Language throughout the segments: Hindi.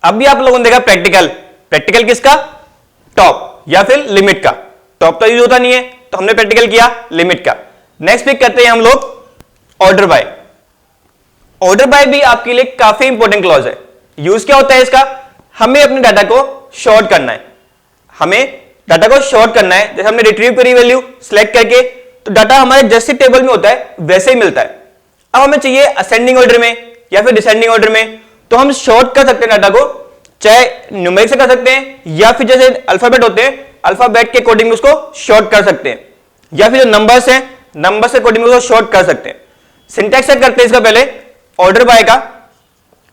अभी आप लोगों ने देखा प्रैक्टिकल, प्रैक्टिकल किसका, टॉप या फिर लिमिट का। टॉप तो यूज होता नहीं है तो हमने प्रैक्टिकल किया लिमिट का। नेक्स्ट पिक करते हैं हम लोग ऑर्डर बाय। ऑर्डर बाय भी आपके लिए काफी इंपॉर्टेंट क्लॉज है। यूज क्या होता है इसका, हमें अपने डाटा को शॉर्ट करना है, हमें डाटा को शॉर्ट करना है। जैसे हमने रिट्रीव करी वैल्यू सेलेक्ट करके, तो डाटा हमारे जैसे टेबल में होता है वैसे ही मिलता है। अब हमें चाहिए असेंडिंग ऑर्डर में या फिर डिसेंडिंग ऑर्डर में, तो हम शॉर्ट कर सकते हैं डाटा को, चाहे न्यूमेरिक से कर सकते हैं या फिर जैसे अल्फाबेट होते हैं अल्फाबेट के अकॉर्डिंग उसको शॉर्ट कर सकते हैं, या फिर जो नंबर्स हैं नंबर से अकॉर्डिंग उसको शॉर्ट कर सकते हैं। सिंटैक्स चेक करते हैं इसका पहले ऑर्डर बाय का।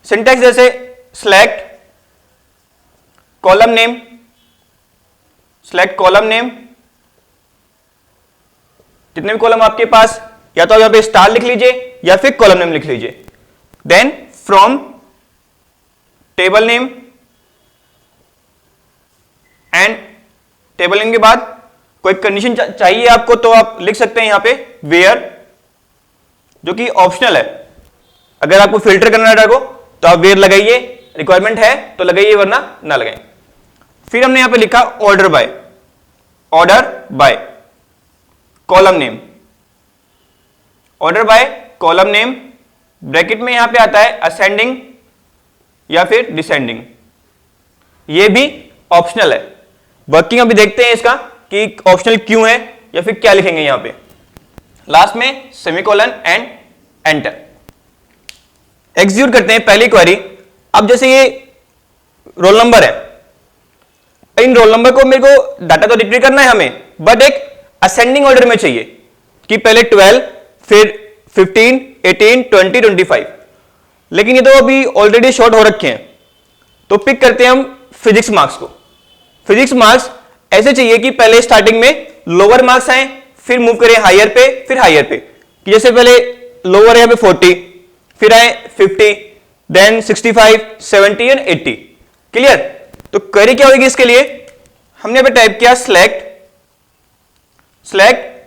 सिंटैक्स जैसे select column name, select column name, जितने भी कॉलम आपके पास, या तो आप यहां पे स्टार लिख लीजिए या फिर कॉलम नेम लिख लीजिए। Then from table name, and table name के बाद कोई कंडीशन चाहिए आपको तो आप लिख सकते हैं यहां पे वेयर, जो कि ऑप्शनल है। अगर आपको फिल्टर करना है डाटा को तो आप वेयर लगाइए, रिक्वायरमेंट है तो लगाइए वरना ना लगाएं। फिर हमने यहां पे लिखा order by, order by column name, order by column name, bracket में यहां पे आता है असेंडिंग या फिर डिसेंडिंग, ये भी ऑप्शनल है। वर्किंग अभी देखते हैं इसका कि ऑप्शनल क्यों है या फिर क्या लिखेंगे यहां पे। लास्ट में सेमीकोलन एंड एंटर। एग्जीक्यूट करते हैं पहली क्वेरी। अब जैसे ये रोल नंबर है, इन रोल नंबर को मेरे को डाटा तो रिट्रीव करना है हमें, बट एक असेंडिंग ऑर्डर में चाहिए कि पहले 12 फिर 15 18 20 25, लेकिन ये तो अभी ऑलरेडी शॉर्ट हो रखे हैं। तो पिक करते हैं हम फिजिक्स मार्क्स को। फिजिक्स मार्क्स ऐसे चाहिए कि पहले स्टार्टिंग में लोअर मार्क्स आए, फिर मूव करें हायर पे, फिर हायर पे, कि जैसे पहले लोअर है 40, फिर आए 50, देन 65 70 एंड 80। क्लियर। तो क्वेरी क्या होगी इसके लिए, हमने यहां पे टाइप किया सिलेक्ट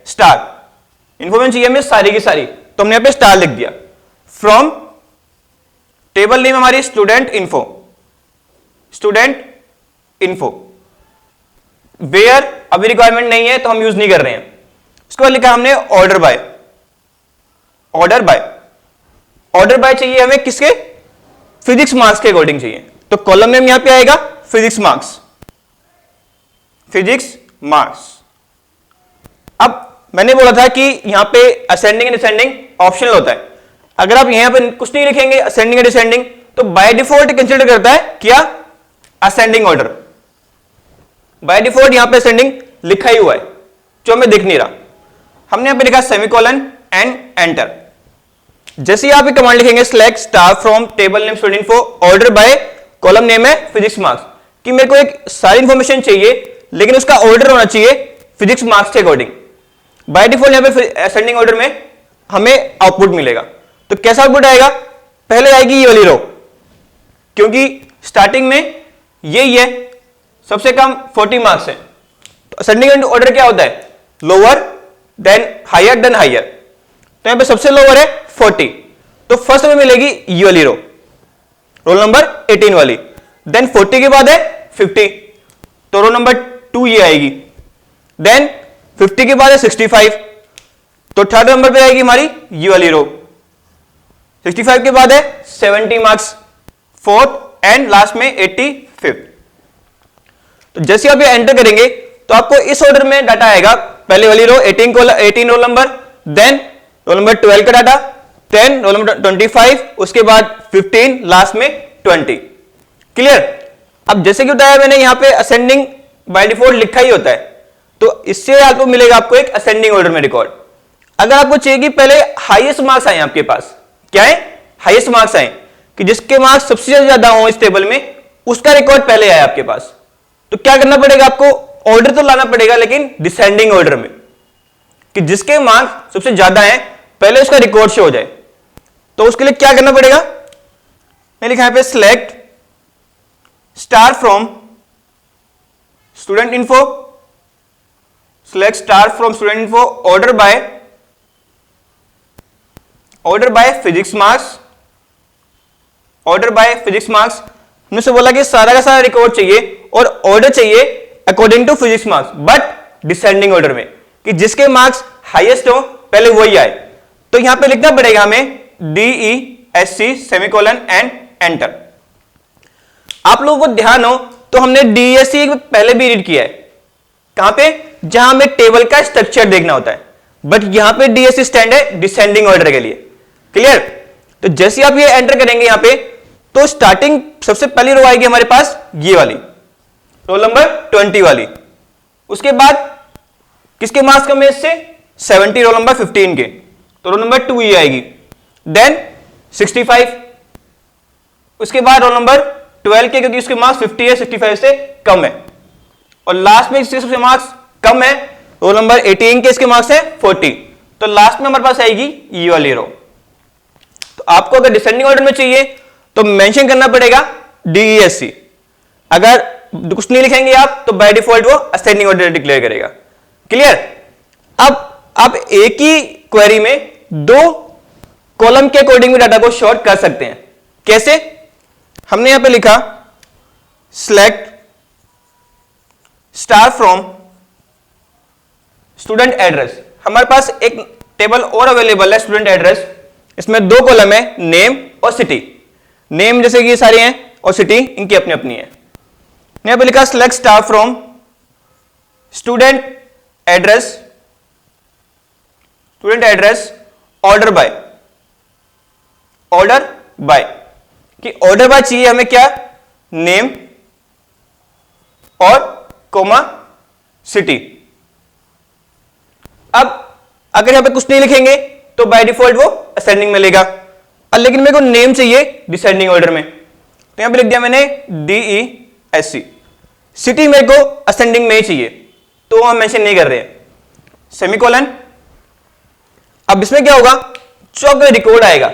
स्टार, इंफॉर्मेशन चाहिए हमें सारी की सारी, तो हमने यहां पे स्टार लिख दिया। फ्रॉम टेबल नेम हमारी student info, student info, where अभी रिक्वायरमेंट नहीं है तो हम यूज नहीं कर रहे हैं। उसके बाद लिखा हमने order by, order by, order by चाहिए हमें किसके, फिजिक्स मार्क्स के अकॉर्डिंग चाहिए, तो कॉलम नेम यहां पे आएगा फिजिक्स मार्क्स, फिजिक्स मार्क्स। अब मैंने बोला था कि यहां पे असेंडिंग एंड डिसेंडिंग ऑप्शनल होता है। अगर आप यहां पे कुछ नहीं लिखेंगे असेंडिंग एंड डिसेंडिंग, तो बाय डिफॉल्ट कंसीडर करता है क्या, असेंडिंग ऑर्डर। बाय डिफॉल्ट यहां पे असेंडिंग लिखा ही हुआ है जो हमें दिख नहीं रहा। हमने यहां पे लिखा सेमीकोलन एंड एंटर। जैसे ही आप ये कमांड लिखेंगे select star from table name student info order by column name है फिजिक्स मार्क्स, कि मेरे को एक सारी इंफॉर्मेशन चाहिए लेकिन उसका ऑर्डर होना चाहिए फिजिक्स मार्क्स के अकॉर्डिंग। बाय डिफॉल्ट यहां पे असेंडिंग ऑर्डर में हमें आउटपुट मिलेगा। तो कैसा आउटपुट आएगा, पहले आएगी ये वाली रो, क्योंकि स्टार्टिंग में यही है, सबसे कम 40 मार्क्स है। तो असेंडिंग ऑर्डर क्या होता है, लोअर देन हायर। तो यहां पे सबसे लोअर है 40, तो फर्स्ट में मिलेगी ये वाली रो, रोल नंबर 18 वाली। देन 40 के बाद है 50, तो रोल नंबर 2 ये आएगी। देन 50 के बाद है 65, तो थर्ड नंबर पे आएगी हमारी ये वाली रो। 65 के बाद है 70 मार्क्स फोर्थ, एंड लास्ट में 85। तो जैसे आप ये एंटर करेंगे तो आपको इस ऑर्डर में डाटा आएगा, पहले वाली row 18 roll number, then roll number 12 का डाटा, देन रोल नंबर 25, उसके बाद 15, लास्ट में 20। क्लियर। अब जैसे कि बताया मैंने यहां पे असेंडिंग बाय डिफॉल्ट लिखा ही होता है, तो इससे आपको मिलेगा आपको एक असेंडिंग ऑर्डर में रिकॉर्ड। अगर आपको चाहिए कि पहले हाईएस्ट मार्क्स आए आपके पास, क्या है, हाईएस्ट मार्क्स आए, कि जिसके मार्क्स सबसे ज्यादा हो इस टेबल में उसका रिकॉर्ड पहले आया आपके पास, तो क्या करना पड़ेगा आपको, ऑर्डर तो लाना पड़ेगा लेकिन डिसेंडिंग ऑर्डर में, कि जिसके मार्क्स सबसे ज्यादा हैं पहले उसका रिकॉर्ड शो हो जाए। तो उसके लिए क्या करना पड़ेगा, मैं लिखा है पे select star from student info, select star from student info order by physics marks, order by physics marks. हमने से बोला कि सारा का सारा रिकॉर्ड चाहिए और ऑर्डर चाहिए according to physics marks, but descending order में, कि जिसके मार्क्स हाईएस्ट हो पहले वही आए। तो यहां पे लिखना पड़ेगा हमें DESC सेमीकोलन एंड एंटर। आप लोगों को ध्यान हो तो हमने DESC पहले भी रीड किया है, कहां पे, जहां हमें टेबल का स्ट्रक्चर देखना होता है, बट यहां पे DESC स्टैंड है डिसेंडिंग ऑर्डर के लिए। क्लियर? तो जैसे आप ये एंटर करेंगे यहां पे, तो स्टार्टिंग सबसे पहली रो आएगी हमारे पास ये वाली, रोल नंबर 20 वाली। उसके बाद किसके मार्क्स कम है इससे? 70, रोल नंबर 15 के, तो रोल नंबर 2 ये आएगी। देन 65, उसके बाद रोल नंबर 12 के, क्योंकि उसके मार्क्स 50 है, 65 से कम है। और लास्ट में इसके सबसे मार्क्स कम है, रोल नंबर 18 के, इसके मार्क्स है 40। तो लास्ट में हमारे पास आएगी ये वाली रो। तो आपको अगर डिसेंडिंग ऑर्डर में चाहिए तो मेंशन करना पड़ेगा DESC। अगर कुछ नहीं लिखेंगे आप तो बाय डिफॉल्ट वो असेंडिंग ऑर्डर डिक्लेयर करेगा। क्लियर? अब आप एक ही क्वेरी में दो कॉलम के अकॉर्डिंग भी डाटा को शॉर्ट कर सकते हैं। कैसे? हमने यहां पे लिखा select star from student address. हमारे पास एक टेबल और अवेलेबल है स्टूडेंट एड्रेस, इसमें दो कॉलम है, नेम और सिटी। नेम जैसे कि ये सारे हैं और सिटी इनकी अपनी अपनी है। यहां पे लिखा select star from student address order by कि ऑर्डर बाय चाहिए हमें क्या? नेम और कोमा सिटी। अब अगर यहां पे कुछ नहीं लिखेंगे तो बाय डिफॉल्ट वो असेंडिंग में लेगा, लेकिन मेरे को नेम चाहिए डिसेंडिंग ऑर्डर में, तो यहां पे लिख दिया मैंने DESC। सिटी मेरे को असेंडिंग में ही चाहिए, तो हम मेंशन नहीं कर रहे हैं, सेमीकोलन। अब इसमें क्या होगा, जो अगर रिकॉर्ड आएगा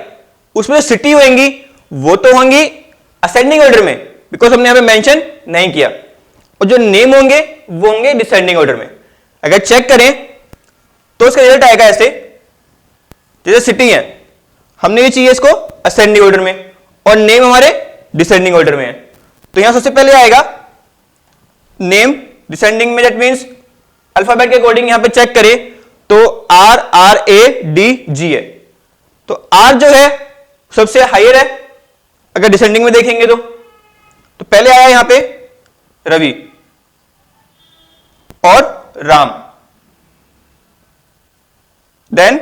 उसमें सिटी होंगी वो तो होंगी असेंडिंग ऑर्डर में, बिकॉज हमने यहां पे मेंशन नहीं किया, और जो नेम होंगे वो होंगे डिसेंडिंग ऑर्डर में। अगर चेक करें तो इसका रिजल्ट आएगा ऐसे, जैसे सिटी है हमने ये चाहिए इसको असेंडिंग ऑर्डर में और नेम हमारे डिसेंडिंग ऑर्डर में है, तो यहां सबसे पहले आएगा नेम डिसेंडिंग में, दैट मींस अल्फाबेट के अकॉर्डिंग यहां पे चेक करें तो RRADG है, तो R जो है सबसे हायर है अगर डिसेंडिंग में देखेंगे तो पहले आया यहां पे रवि और राम, देन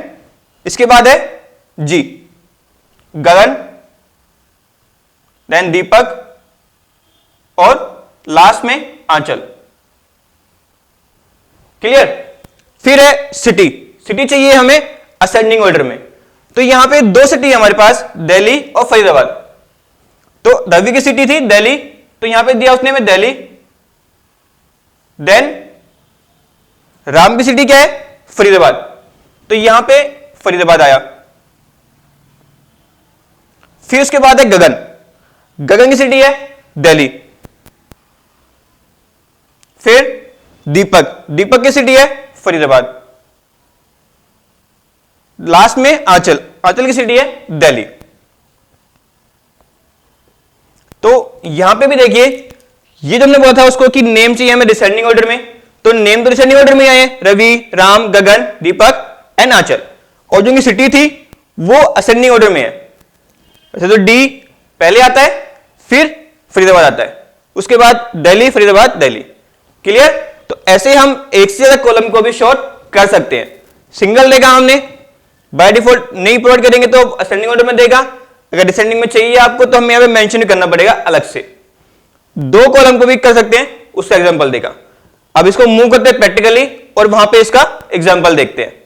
इसके बाद है जी, गगन, देन दीपक और लास्ट में आंचल। क्लियर? फिर है सिटी। सिटी चाहिए हमें असेंडिंग ऑर्डर में, तो यहां पे दो सिटी है हमारे पास, दिल्ली और फरीदाबाद। तो रवि की सिटी थी दिल्ली, तो यहां पे दिया उसने में दिल्ली। देन राम की सिटी क्या है? फरीदाबाद, तो यहां पे फरीदाबाद आया। फिर उसके बाद है गगन, गगन की सिटी है दिल्ली। फिर दीपक, दीपक की सिटी है फरीदाबाद। लास्ट में आंचल, आंचल की सिटी है दिल्ली। तो यहां पे भी देखिए, ये जो हमने बोला था उसको कि नेम चाहिए हमें डिसेंडिंग ऑर्डर में, तो नेम तो डिसेंडिंग ऑर्डर में आए, रवि, राम, गगन, दीपक एंड आंचल, और जो उनकी सिटी थी वो असेंडिंग ऑर्डर में है। वैसे तो डी पहले आता है, फिर फरीदाबाद आता है, उसके बाद दिल्ली, फरीदाबाद, दिल्ली। क्लियर? तो ऐसे हम एक से ज्यादा कॉलम को भी शॉर्ट कर सकते हैं। सिंगल देगा हमने, बाय डिफॉल्ट नहीं प्रोवाइड करेंगे तो असेंडिंग ऑर्डर में देगा, अगर डिसेंडिंग में चाहिए आपको तो हमें यहां पे मेंशन करना पड़ेगा अलग से। दो कॉलम को भी कर सकते हैं, उसका एग्जांपल देगा। अब इसको मूव करते हैं प्रैक्टिकली और वहां पे इसका एग्जांपल देखते हैं।